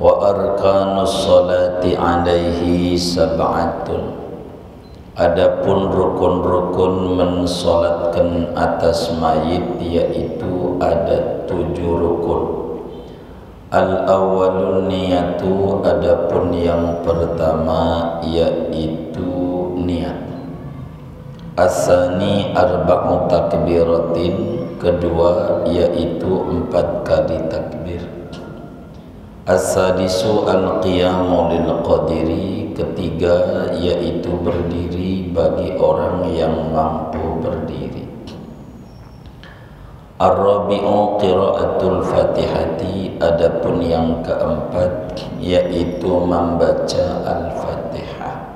Wa arkanus salati alaihi sab'atun. Adapun rukun-rukun mensolatkan atas mayit yaitu ada 7 rukun. Al-awwalun niyatu, adapun yang pertama yaitu niat. As-sani arba'u takbiratin, kedua yaitu 4 kali takbir. As-sadisu al-qiyamu lil qadiri, ketiga yaitu berdiri bagi orang yang mampu berdiri. Ar-rabi'u qiraatul fatihati, adapun yang keempat yaitu membaca al-fatihah.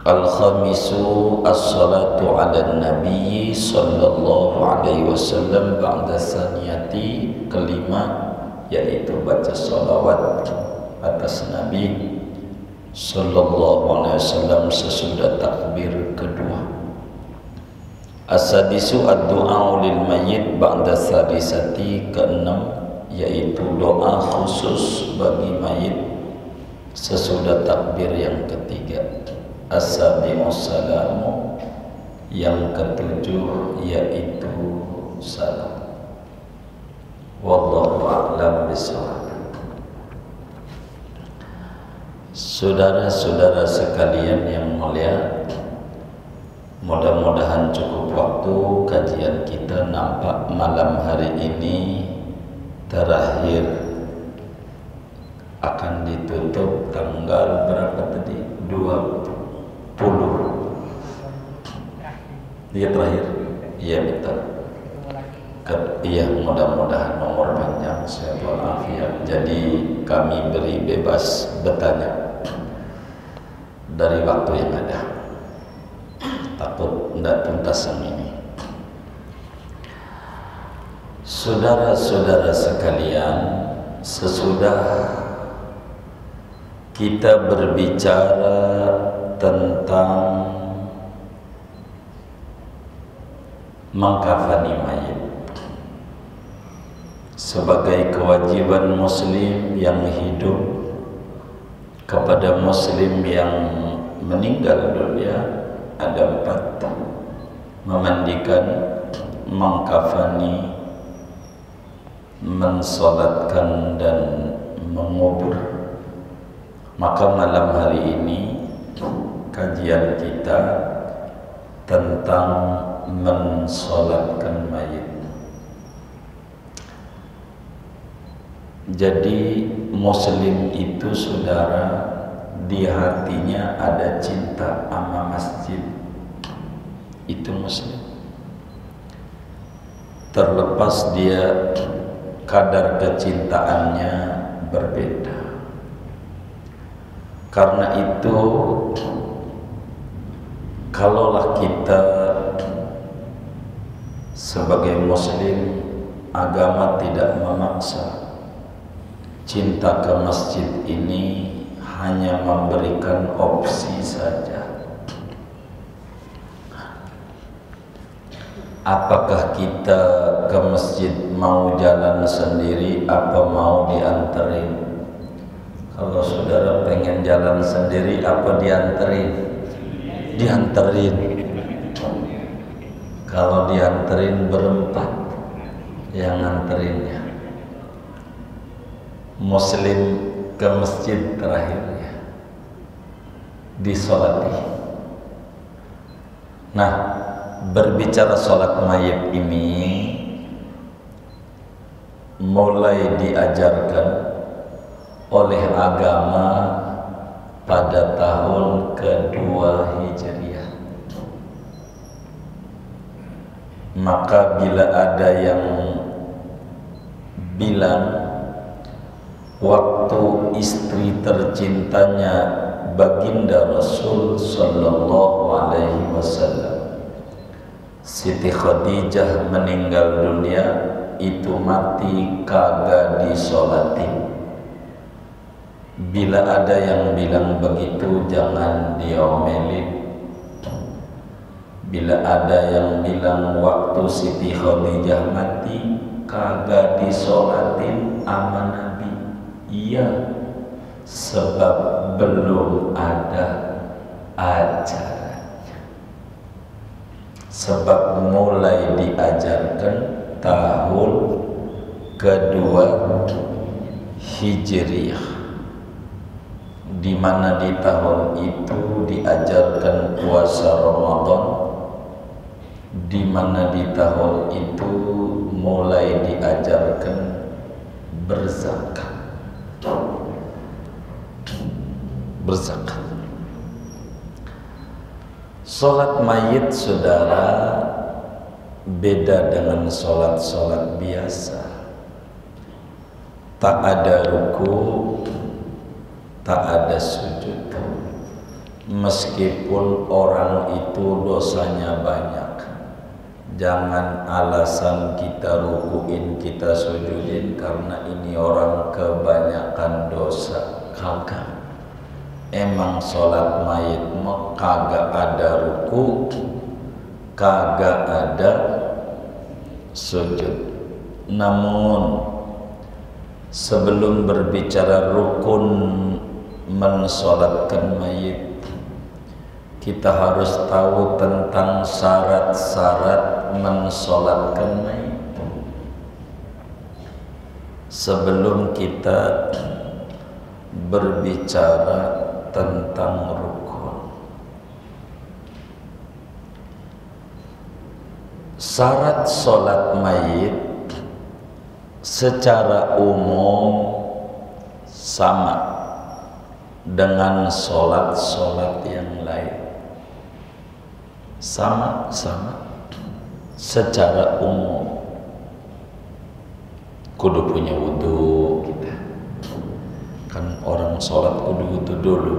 Al-khamisu as-salatu ala nabi sallallahu alaihi wasallam ba'da saniyati, kelima yaitu baca salawat atas Nabi sallallahu alaihi wasallam sesudah takbir kedua. As-sadisu ad-du'a lil mayyit ba'da sadisati, keenam yaitu doa khusus bagi mayit sesudah takbir yang ketiga. As-sabi'u salamu, yang ketujuh yaitu salam. Wallahu a'lam bishawab. Saudara-saudara sekalian yang mulia, mudah-mudahan cukup waktu kajian kita. Nampak malam hari ini terakhir akan ditutup tanggal berapa tadi? 20. Iya terakhir. Iya betul. Iya, mudah-mudahan umur panjang, sehat walafiat. Jadi kami beri bebas bertanya dari waktu yang ada. Takut tidak tuntas yang ini. Saudara-saudara sekalian, sesudah kita berbicara tentang mengkafani mayit sebagai kewajiban muslim yang hidup kepada muslim yang meninggal dunia, ada 4: memandikan, mengkafani, mensolatkan, dan mengubur. Maka malam hari ini kajian kita tentang mensolatkan mayit. Jadi muslim itu saudara, di hatinya ada cinta sama masjid, itu muslim. Terlepas dia kadar kecintaannya berbeda. Karena itu kalaulah kita sebagai muslim, agama tidak memaksa, cinta ke masjid ini hanya memberikan opsi saja. Apakah kita ke masjid mau jalan sendiri apa mau dianterin? Kalau saudara pengen jalan sendiri apa dianterin? Dianterin. Kalau dianterin berempat yang nganterinnya. Muslim ke masjid terakhirnya disolati. Nah, berbicara sholat mayit ini mulai diajarkan oleh agama pada tahun kedua Hijriah. Maka bila ada yang bilang waktu istri tercintanya baginda Rasul sallallahu alaihi wasallam, Siti Khadijah, meninggal dunia, itu mati kagak disolatin. Bila ada yang bilang begitu, jangan diomelin. Bila ada yang bilang waktu Siti Khadijah mati kagak disolatin sama Nabi, Iya, sebab belum ada ajarannya. Sebab mulai diajarkan tahun kedua Hijriyah, di mana di tahun itu diajarkan puasa Ramadan, di mana di tahun itu mulai diajarkan berzakat. Sholat mayit, saudara, beda dengan sholat biasa. Tak ada ruku, tak ada sujud. Meskipun orang itu dosanya banyak, jangan alasan kita rukuin, kita sujudin karena ini orang kebanyakan dosa. Kagak. Emang sholat mayit kagak ada ruku, kagak ada sujud. Namun sebelum berbicara rukun mensolatkan mayit, kita harus tahu tentang syarat-syarat mensolatkan mayit sebelum kita berbicara tentang rukun. Syarat sholat mayit secara umum sama dengan sholat yang lain. Sama secara umum. Kudu punya wudu kita. Kan orang sholat kudu wudu dulu,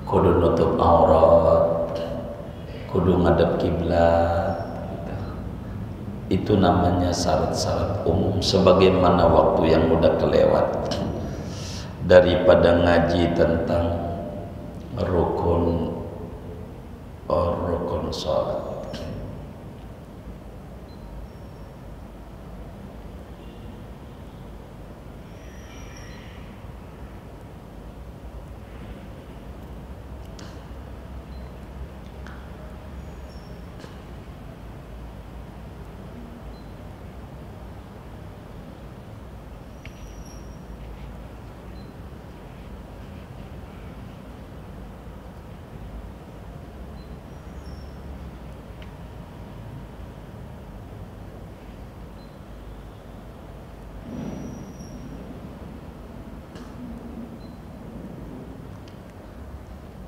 kudu nutup aurat, kudu ngadep kiblat. Itu namanya syarat-syarat umum, sebagaimana waktu yang udah kelewat. Daripada ngaji tentang rukun sholat.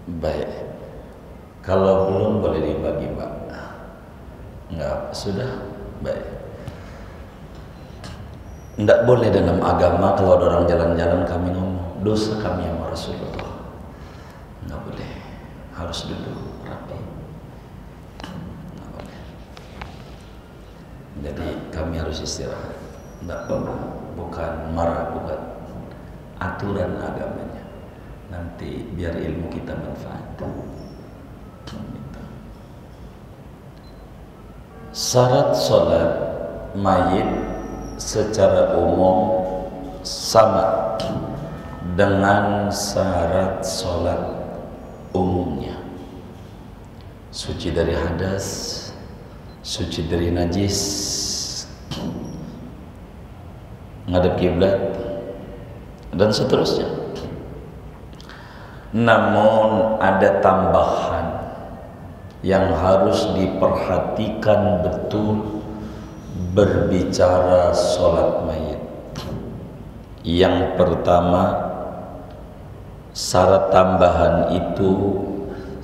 Baik, kalau belum boleh dibagi, Pak. Enggak, sudah? Baik. Enggak boleh dalam agama kalau ada orang jalan-jalan kami ngomong dosa kami sama Rasulullah. Enggak boleh, harus duduk rapi. Enggak boleh. Jadi kami harus istirahat. Enggak boleh, bukan marah, bukan aturan agamanya. Nanti biar ilmu kita manfaat. Syarat sholat mayit secara umum sama dengan syarat sholat umumnya. Suci dari hadas, suci dari najis, ngadep kiblat, dan seterusnya. Namun ada tambahan yang harus diperhatikan betul berbicara sholat mayit. Yang pertama, syarat tambahan itu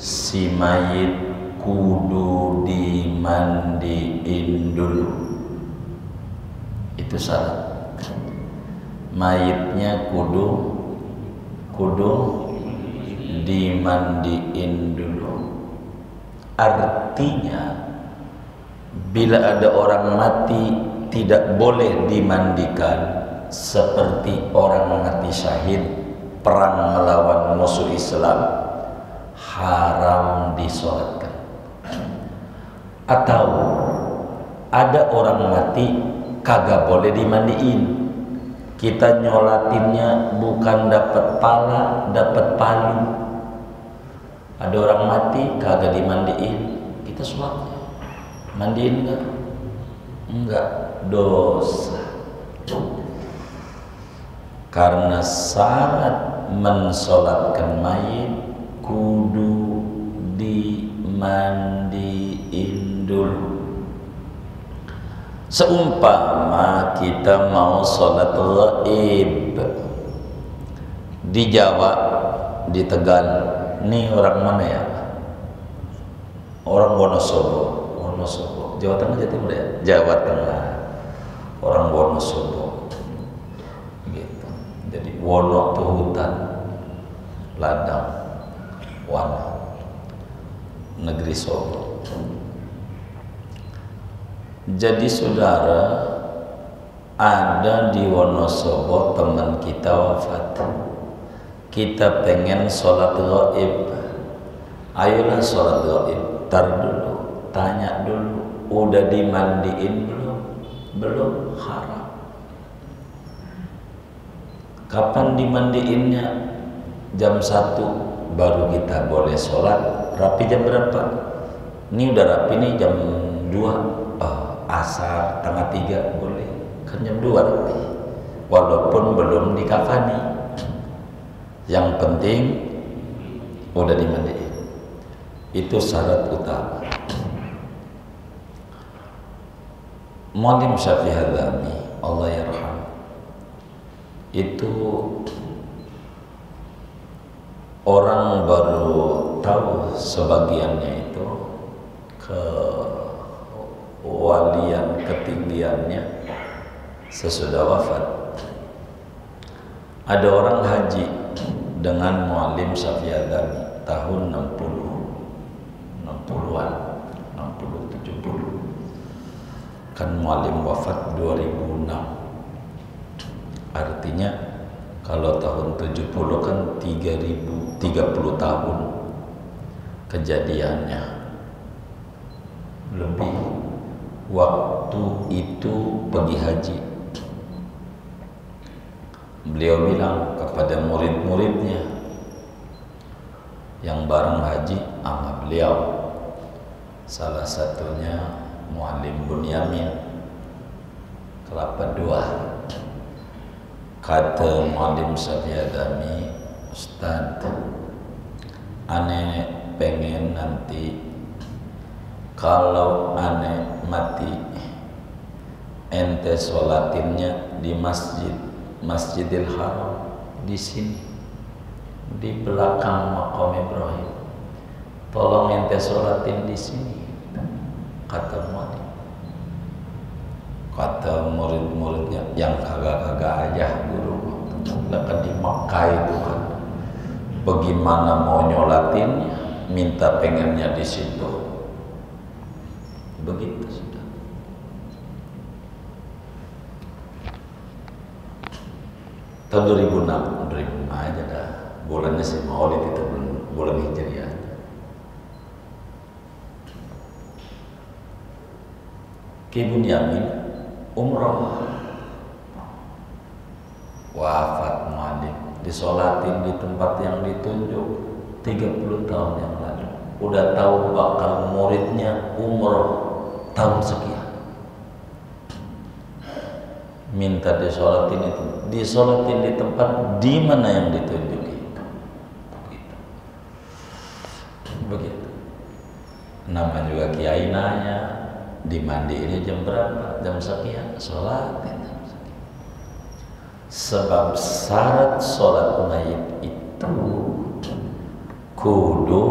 si mayit kudu dimandiin dulu. Itu syarat. Mayitnya kudu dimandiin dulu. Artinya bila ada orang mati tidak boleh dimandikan seperti orang mati syahid perang melawan musuh Islam, haram disolatkan. Atau ada orang mati kagak boleh dimandiin, Kita nyolatinnya bukan dapat pala, dapat palu. Ada orang mati kagak dimandiin, kita sholatnya mandiin enggak? Enggak, dosa. Karena syarat mensolatkan mayit kudu dimandiin dulu. Seumpama kita mau sholat ghaib di Jawa, di Tegal, ini orang mana ya? Orang Wonosobo, Jawa Tengah, Jawa Timur ya? Jawa Tengah, orang Wonosobo, gitu. Jadi Wono itu hutan, ladang, Wana, negeri Sobo. Jadi saudara, ada di Wonosobo teman kita wafat, kita pengen sholat ghaib. Ayolah sholat ghaib. Tar dulu, tanya dulu, udah dimandiin belum? Belum, haram. Kapan dimandiinnya? Jam 1 baru kita boleh sholat. Rapi jam berapa? Ini udah rapi nih jam 2. Asar tengah 3 boleh, kan jam 2 rapi, walaupun belum dikafani. Yang penting udah dimandiin, itu syarat utama. Muallim Syafi'i Hadzami, Allah yarham, itu orang baru tahu sebagiannya itu walian ketinggiannya sesudah wafat. Ada orang haji dengan Muallim Syafi'i Hadzami tahun 60-an, 60-70. Kan Muallim wafat 2006. Artinya kalau tahun 70 kan 30 tahun kejadiannya lebih. Waktu itu pergi haji, beliau bilang kepada murid-muridnya yang bareng haji sama beliau, salah satunya Muallim Bunyamin Kelapa II. Kata Muallim Syafi'i Hadzami, Ustaz, aneh pengen nanti kalau aneh mati, ente sholatinnya di Masjidil Haram, di sini, di belakang Maqam Ibrahim. Tolong ente sholatin di sini, kata muallim. Kata murid-muridnya, yang kagak-kagak aja guru, kan di Makkah itu kan, bagaimana mau nyolatinnya, minta pengennya di situ. Begitu sudah. Tahun 2006 aja dah. Bulannya si Maulid itu bulan Hijriah. Ki Bunyamin umroh, wafat Muallim, disolatin di tempat yang ditunjuk 30 tahun yang lalu. Udah tahu bakal muridnya umroh tahun sekian, minta disolatin itu, disolatin di tempat di mana yang ditunjuk itu. Begitu. Nama juga kiai nanya, dimandiinnya jam berapa? Jam sekian, sholatin jam sekian. Sebab syarat sholat mayit itu kudu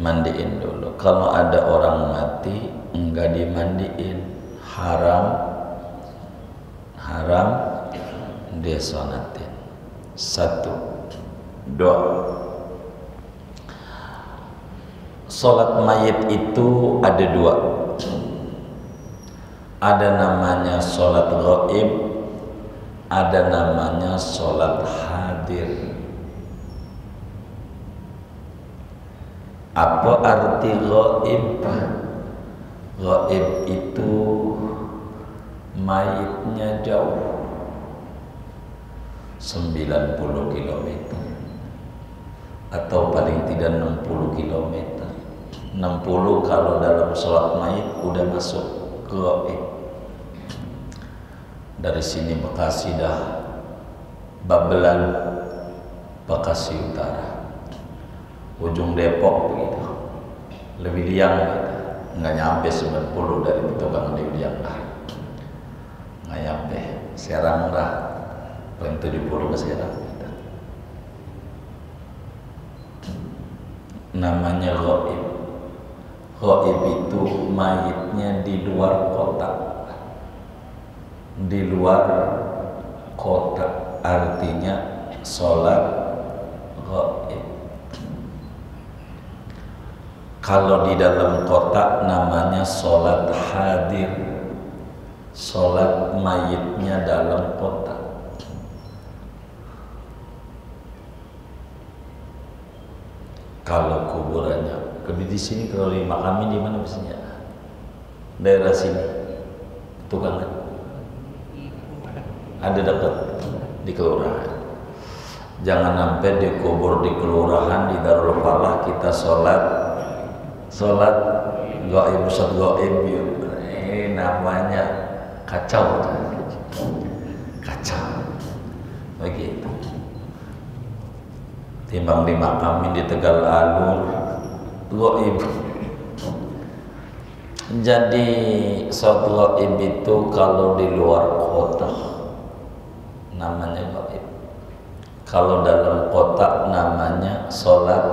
mandiin dulu. Kalau ada orang mati enggak dimandiin, haram disolatin. 1. Doa. Sholat mayit itu ada 2. Ada namanya sholat ghaib, ada namanya sholat hadir. Apa arti ghaib? Ghaib itu mayitnya jauh 90 km atau paling tidak 60 km. 60 kalau dalam sholat mayit udah masuk ke gaib. Dari sini Bekasi dah Babelan, Bekasi Utara, ujung Depok begitu, lebih liang gitu. Nggak nyampe 90 dari tukang di liang dah, nggak nyampe. Serang dah paling 70 ke Serang gitu. Namanya gaib. Gaib itu mayitnya di luar kota, di luar kota, artinya sholat gaib. Kalau di dalam kota namanya sholat hadir, sholat mayitnya dalam kota. Kalau kuburannya, di sini kalau di makam di mana biasanya? Daerah sini, tukang kan? Ada dekat di kelurahan. Jangan sampai dikubur di kelurahan, di Darul Falah kita sholat gaib, Ustaz gaib, ini namanya kacau, begitu. Timbang dimakamin di Tegal Alur, gaib. Jadi sholat gaib itu kalau di luar kota namanya gaib. Kalau dalam kota namanya sholat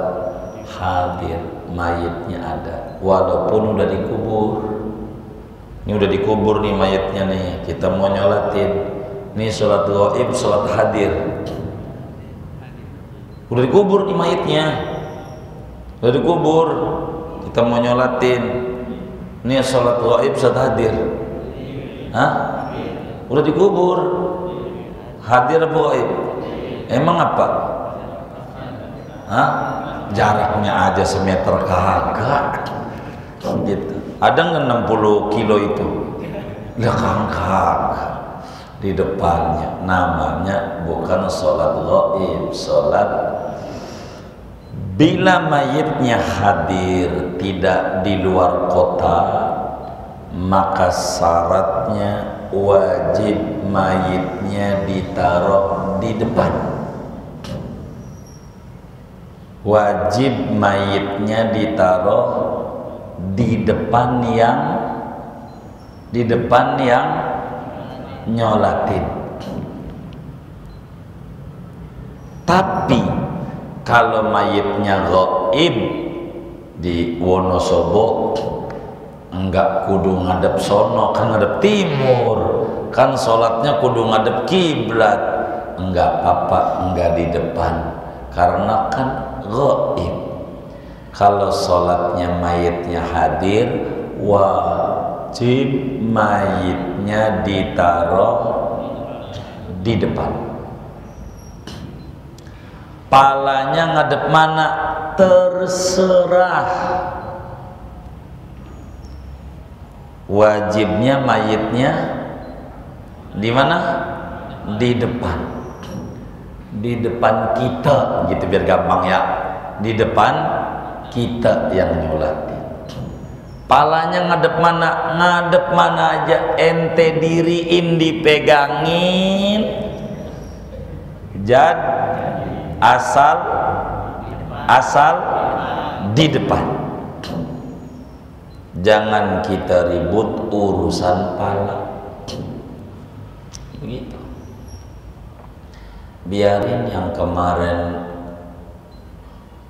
hadir, mayitnya ada walaupun udah dikubur. Ini udah dikubur nih mayitnya nih, kita mau nyolatin nih sholat gaib, sholat hadir. Udah dikubur nih mayitnya, udah dikubur, kita mau nyolatin nih sholat gaib, sholat hadir. Hah? Udah dikubur, hadir apa gaib? Emang apa? Hah? Jaraknya aja semeter kagak gitu. Ada nggak 60 kilo itu? Ya kagak. Di depannya namanya bukan sholat gaib, sholat. Bila mayitnya hadir tidak di luar kota, maka syaratnya wajib mayitnya ditaruh di depan. Wajib mayitnya ditaruh di depan yang nyolatin. Tapi kalau mayitnya gaib di Wonosobo, enggak kudu ngadep sono, kan ngadep timur, kan sholatnya kudu ngadep kiblat. Enggak apa-apa, enggak di depan, karena kan gaib. Kalau sholatnya mayitnya hadir, wajib mayitnya ditaruh di depan. Palanya ngadep mana? Terserah. Wajibnya mayitnya di mana? Di depan. Di depan kita, gitu biar gampang ya. Di depan kita yang nyolatin. Palanya ngadep mana? Ngadep mana aja, ente diriin, dipegangin. Asal di depan. Jangan kita ribut urusan pala. Begitu. Biarin yang kemarin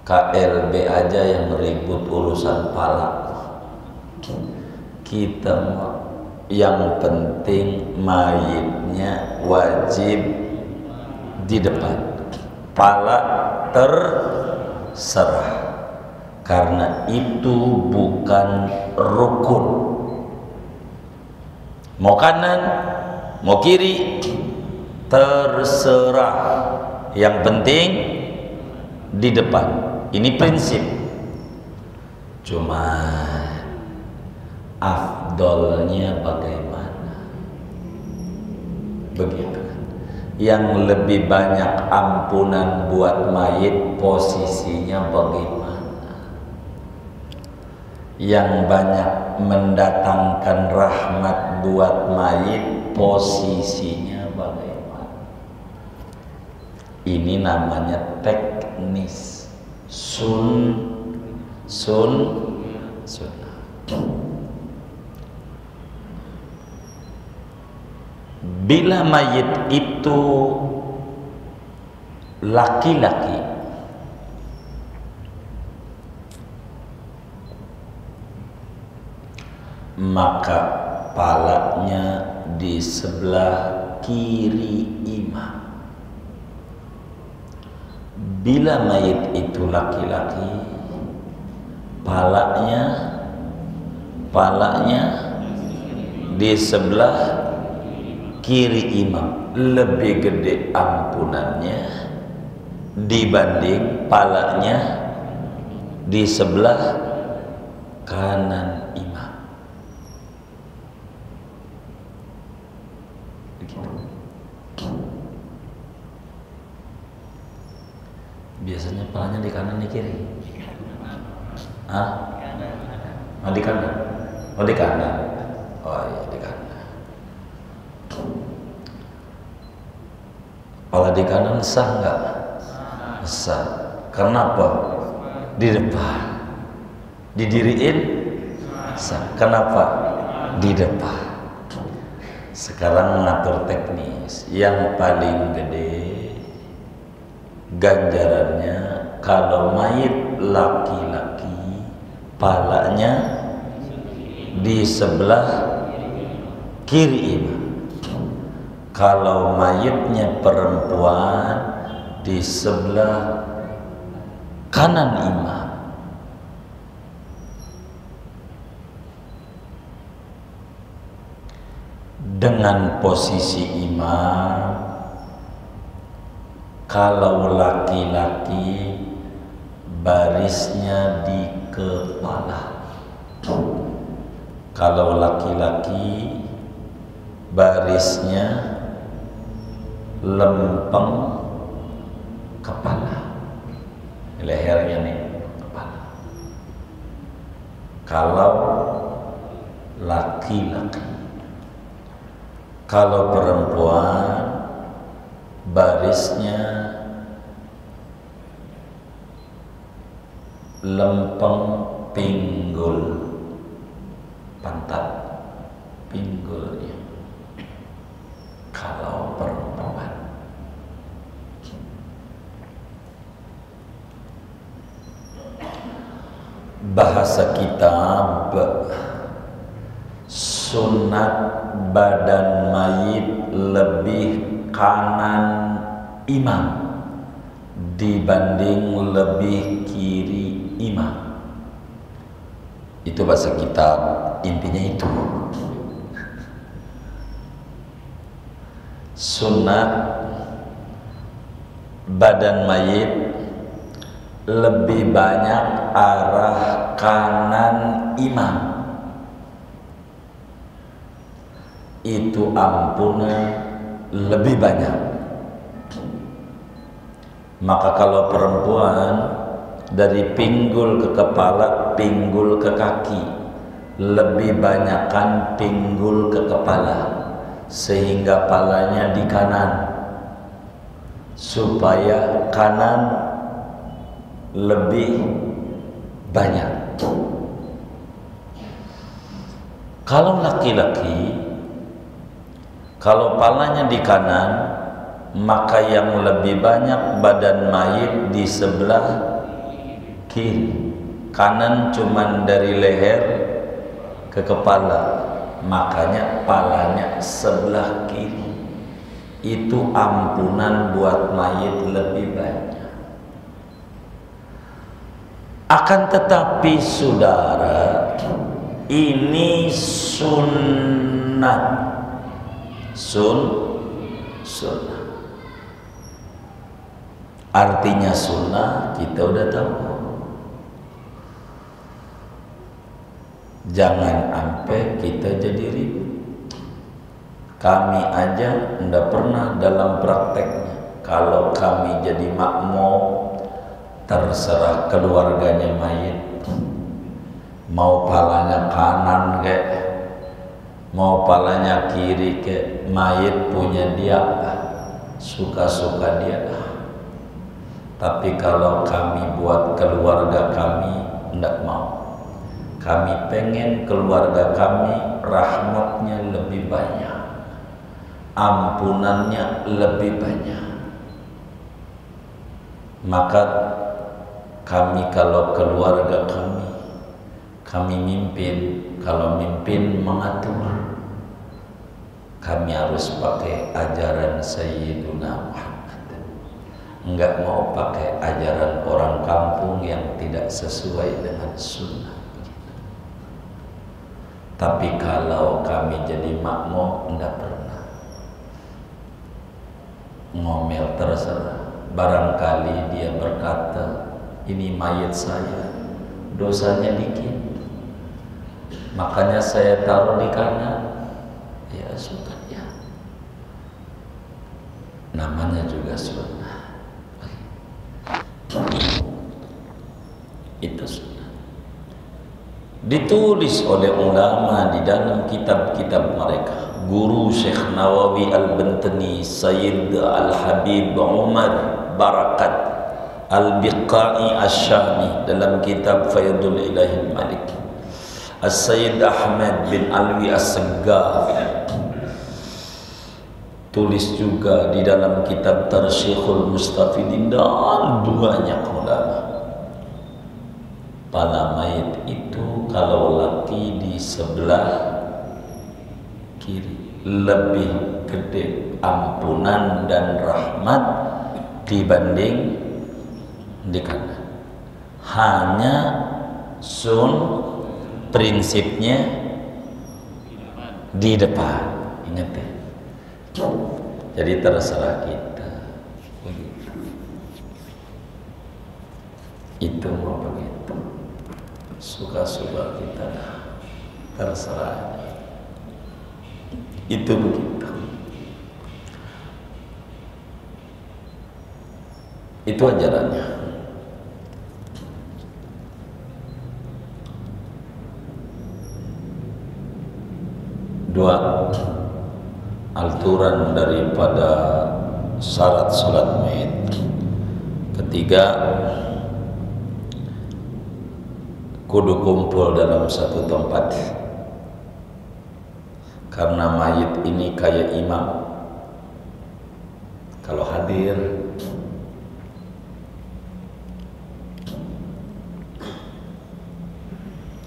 KLB aja yang ribut urusan pala. Kita yang penting mayitnya wajib di depan. Pala terserah, karena itu bukan rukun. Mau kanan, mau kiri, terserah. Yang penting di depan. Ini prinsip. Cuma afdolnya bagaimana? begitu. Yang lebih banyak ampunan buat mayit posisinya bagaimana? Yang banyak mendatangkan rahmat buat mayit posisinya bagaimana? Ini namanya teknis sunnah. Bila mayit itu laki-laki, maka palanya di sebelah kiri imam. Bila mayit itu laki-laki, palanya di sebelah kiri imam, lebih gede ampunannya dibanding palanya di sebelah kanan imam. Biasanya palanya di kanan di kiri? Ah? Oh, di kanan. Oh, di kanan. Oh iya, di kanan. Pala di kanan sah nggak? Sah. Kenapa? Di depan. Didiriin sah. Kenapa? Di depan. Sekarang mengatur teknis. Yang paling gede ganjarannya kalau mayit laki-laki, palanya di sebelah kiri imam. Kalau mayitnya perempuan di sebelah kanan imam. Dengan posisi imam, kalau laki-laki barisnya di kepala. Kalau laki-laki barisnya lempeng kepala, lehernya nih kepala. Kalau laki-laki, kalau perempuan barisnya lempeng pinggul, pantat pinggulnya. Kalau perempuan, bahasa kitab sunat badan mayit lebih kanan imam dibanding lebih kiri imam. Itu bahasa kitab, intinya itu. Sunat badan mayit lebih banyak arah kanan imam. Itu ampunan lebih banyak. Maka kalau perempuan dari pinggul ke kepala, pinggul ke kaki, lebih banyakkan pinggul ke kepala, sehingga palanya di kanan, supaya kanan lebih banyak. Kalau laki-laki, kalau palanya di kanan, maka yang lebih banyak badan mayit di sebelah kiri. Kanan cuman dari leher ke kepala, makanya palanya sebelah kiri. Itu ampunan buat mayit lebih banyak. Akan tetapi saudara, ini sunnah. Sunnah. Artinya sunnah kita udah tahu. Jangan sampai kita jadi ribut. Kami aja ndak pernah dalam prakteknya. Kalau kami jadi makmum, terserah keluarganya mayit, mau palanya kanan kek, mau palanya kiri kek, mayit punya dia, suka-suka dia. Tapi kalau kami buat keluarga kami, ndak mau. Kami pengen keluarga kami rahmatnya lebih banyak, ampunannya lebih banyak. Maka kami kalau keluarga kami mimpin, kalau mimpin mengatur, kami harus pakai ajaran Sayyiduna Muhammad. Enggak mau pakai ajaran orang kampung yang tidak sesuai dengan sunnah. Tapi kalau kami jadi makmum, enggak pernah ngomel, terserah. Barangkali dia berkata, ini mayit saya, dosanya dikit, makanya saya taruh di kanan. Ya sudah ya, namanya juga sunnah. Itu sunnah. Ditulis oleh ulama di dalam kitab-kitab mereka. Guru Syekh Nawawi Al-Bantani, Sayyid Al-Habib Umar Barakat Al-Biqai Asyami dalam kitab Faydul Ilahil Malik, As-Sayyid Ahmad bin Alwi As-Saggaf tulis juga di dalam kitab Tarsyikhul Mustafidin, dan banyak ulama. Pala mayit itu kalau laki di sebelah kiri lebih gede ampunan dan rahmat dibanding di kanan. Hanya prinsipnya di depan. Ingat ya. Jadi terserah kita. Itu mau begitu. Suka-suka kita, terserah. Itu begitu. Itu ajarannya. Dua, aturan daripada syarat sholat mayit. Ketiga, kudu kumpul dalam satu tempat, karena mayit ini kayak imam. Kalau hadir,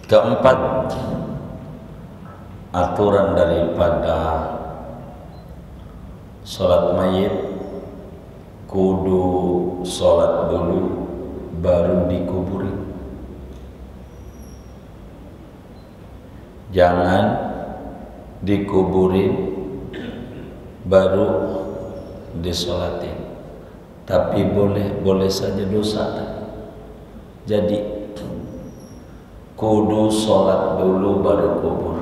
keempat, aturan daripada sholat mayit, kudu sholat dulu baru dikuburin. Jangan dikuburin baru disolatin. Tapi boleh saja dosa. Jadi kudu sholat dulu baru kubur.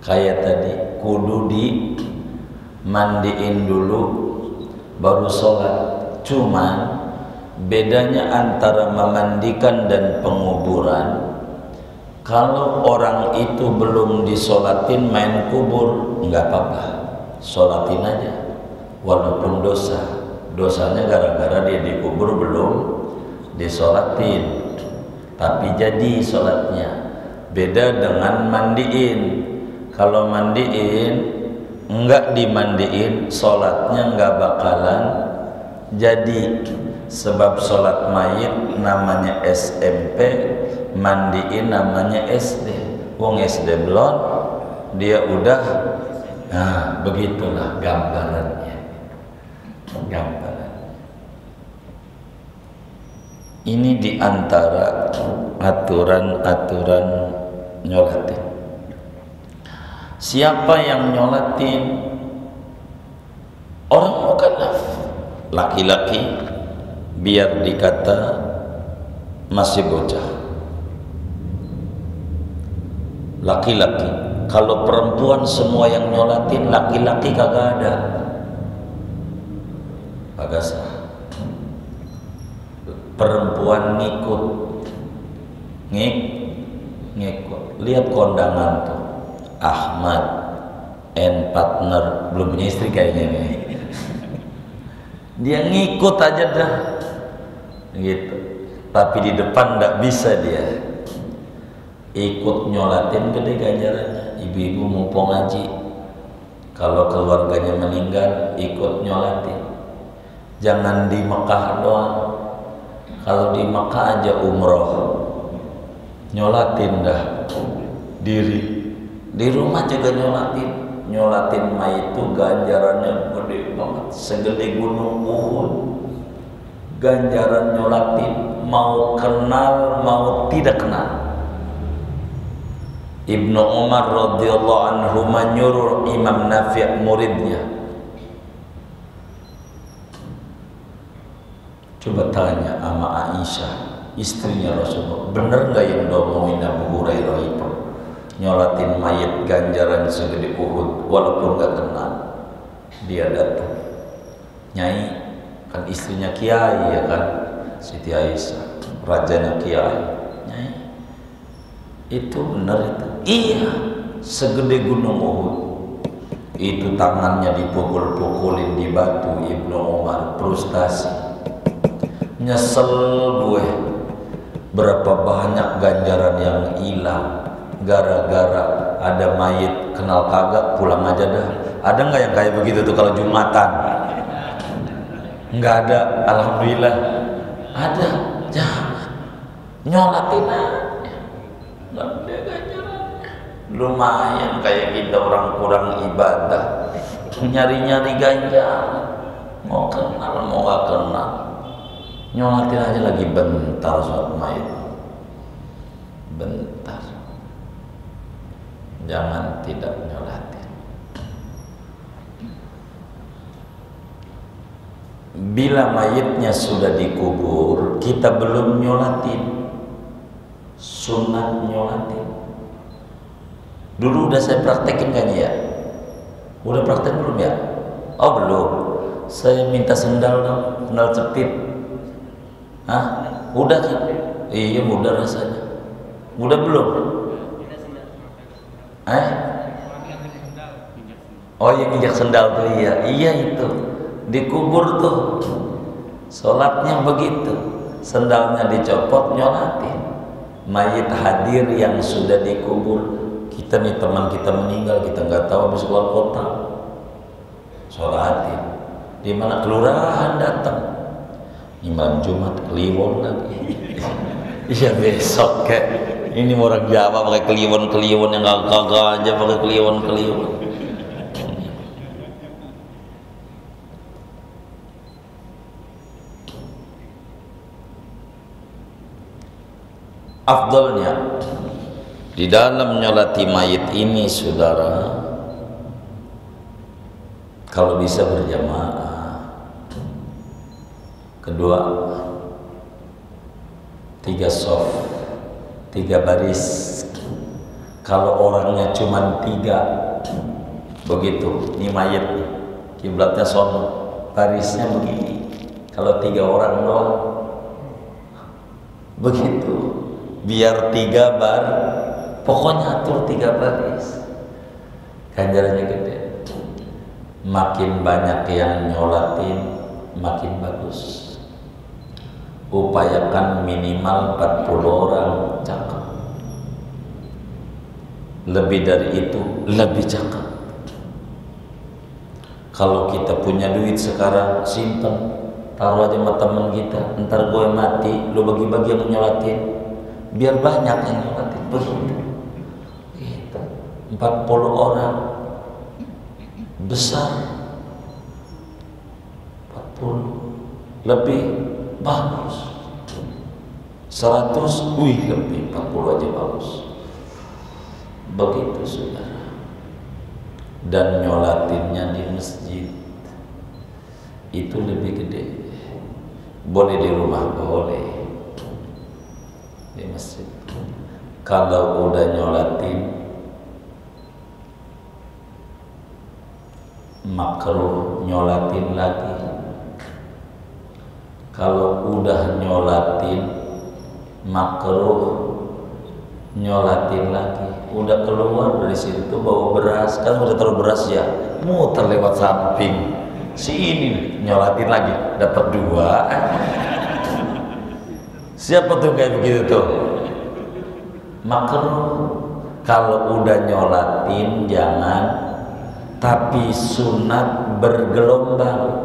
Kayak tadi, kudu dimandiin dulu baru sholat. Cuman bedanya antara memandikan dan penguburan, kalau orang itu belum disolatin main kubur, nggak apa-apa, solatin aja, walaupun dosa. Dosanya gara-gara dia dikubur belum disolatin, tapi jadi solatnya. Beda dengan mandiin. Kalau mandiin, nggak dimandiin, solatnya nggak bakalan jadi. Sebab solat mayit namanya SMP, mandiin namanya SD. Wong SD belum, dia udah. Nah, begitulah gambarannya. Gambaran. Ini diantara aturan-aturan nyolatin. Siapa yang nyolatin? Orang mukallaf, laki-laki, biar dikata masih bocah. Laki-laki Kalau perempuan semua yang nyolatin, laki-laki kagak ada, kagak sah. Perempuan ngikut. Lihat kondangan tuh, Ahmad and partner, belum punya istri kayaknya nih. Dia ngikut aja dah, gitu. Tapi di depan nggak bisa dia. Ikut nyolatin gede ganjarannya. Ibu-ibu mumpung ngaji, kalau keluarganya meninggal ikut nyolatin. Jangan di Mekah doang. Kalau di Mekah aja umroh, nyolatin dah diri. Di rumah juga nyolatin mayit itu ganjarannya gede banget, segede gunung Uhud. Ganjaran nyolatin, mau kenal mau tidak kenal. Ibnu Umar radhiyallahu anhu menyuruh Imam Nafi' muridnya, coba tanya sama Aisyah, istrinya Rasulullah, bener nggak yang diomongin Abu Hurairah itu, nyolatin mayit ganjaran segede Uhud walaupun nggak kenal? Dia datang, Nyai, kan istrinya kiai ya kan, Siti Aisyah, rajanya kiai. Nyai, itu benar itu? Iya, segede gunung Uhud. Itu tangannya dipukul-pukulin di batu. Ibnu Umar frustasi, nyesel gue, berapa banyak ganjaran yang hilang gara-gara ada mayit, kenal kagak, pulang aja dah. Ada nggak yang kayak begitu tuh kalau Jumatan? Nggak ada, alhamdulillah. Ada, jangan nyolatin aja, nggak ada ganjaran. Lumayan kayak kita orang kurang ibadah, nyari-nyari ganjaran, mau kenal mau gak kenal, nyolatin aja lagi bentar sholat mayit, bentar. Jangan tidak nyolatin. Bila mayitnya sudah dikubur, kita belum nyolatin, sunat nyolatin. Dulu udah saya praktekin kan ya? Udah praktek belum ya? Oh belum. Saya minta sendal dong, sendal cepit. Hah? Udah kan? Iya udah rasanya. Udah belum? Oh yang injak sendal tuh iya. Iya itu. Dikubur tuh. Sholatnya begitu. Sendalnya dicopot, nyolatin. Mayit hadir yang sudah dikubur. Kita nih teman kita meninggal, kita nggak tahu habis keluar kota, sholatin. Di mana kelurahan datang, Imam Jumat kliwon lagi. Iya besok kayak ini orang Jawa pakai kliwon yang kagak aja pakai kliwon. Afdalnya di dalam nyolati mayit ini, saudara, kalau bisa berjamaah. Kedua, 3 shaf, 3 baris. Kalau orangnya cuma 3, begitu, ini mayit, kiblatnya sono, barisnya begini. Kalau 3 orang doang, begitu. Biar 3 bar. Pokoknya atur 3 baris, ganjarannya gede. Makin banyak yang nyolatin, makin bagus. Upayakan minimal 40 orang cakep. Lebih dari itu, lebih cakep. Kalau kita punya duit sekarang, simpen, taruh aja sama temen kita. Ntar gue mati, lu bagi-bagi yang nyolatin, biar banyak yang nyolatin. Begitu. 40 orang besar, 40 lebih bagus, 100 lebih, 40 aja bagus. Begitu saudara. Dan nyolatinnya di masjid itu lebih gede. Boleh di rumah, boleh di masjid. Kalau udah nyolatin makruh nyolatin lagi. Kalau udah nyolatin makruh nyolatin lagi. Udah keluar dari situ bawa beras, kan udah taruh beras ya, muter lewat samping si ini nyolatin lagi, dapat 2. Siapa tuh kayak begitu tuh? Makruh. Kalau udah nyolatin jangan, tapi sunat bergelombang.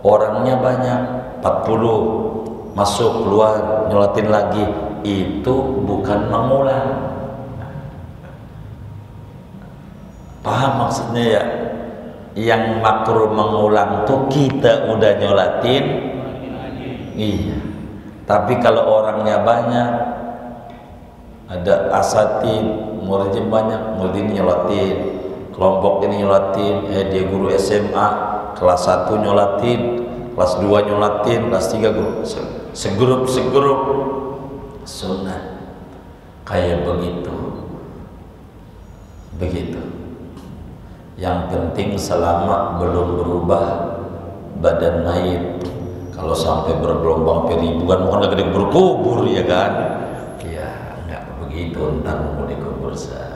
Orangnya banyak, 40 masuk keluar nyolatin lagi, itu bukan mengulang. Paham maksudnya ya? Yang makruh mengulang tuh kita udah nyolatin, iya. Tapi kalau orangnya banyak, ada asatid, muridnya banyak, murid ini nyolatin, kelompok ini nyolatin, dia guru SMA, kelas 1 nyolatin, kelas 2 nyolatin, kelas 3 guru, segrup sunat kayak begitu. Yang penting selama belum berubah badan mayit. Kalau sampai bergelombang ribuan, bukan lagi berkubur ya kan? Ya enggak begitu, entar mau dikubur saja.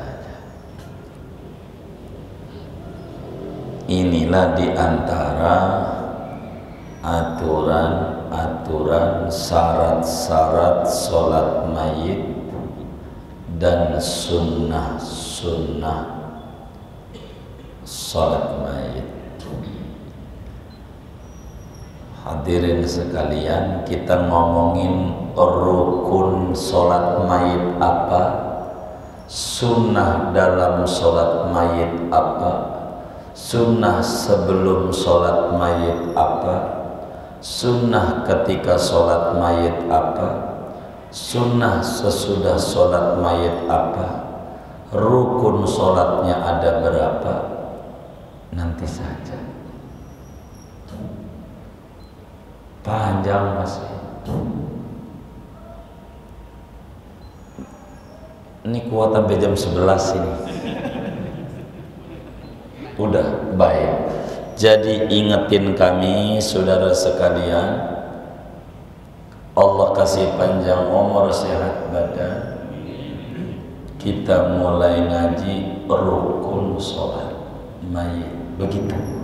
Inilah diantara aturan-aturan syarat-syarat sholat mayit dan sunnah-sunnah sholat mayit. Hadirin sekalian, kita ngomongin rukun sholat mayit apa, sunnah dalam sholat mayit apa, sunnah sebelum sholat mayit apa, sunnah ketika sholat mayit apa, sunnah sesudah sholat mayit apa, rukun sholatnya ada berapa, nanti saja. Panjang masih. Ini kuat sampai jam 11 ini. Udah baik. Jadi ingetin kami saudara sekalian, Allah kasih panjang umur, sehat badan, kita mulai ngaji rukun sholat mayit. Begitu.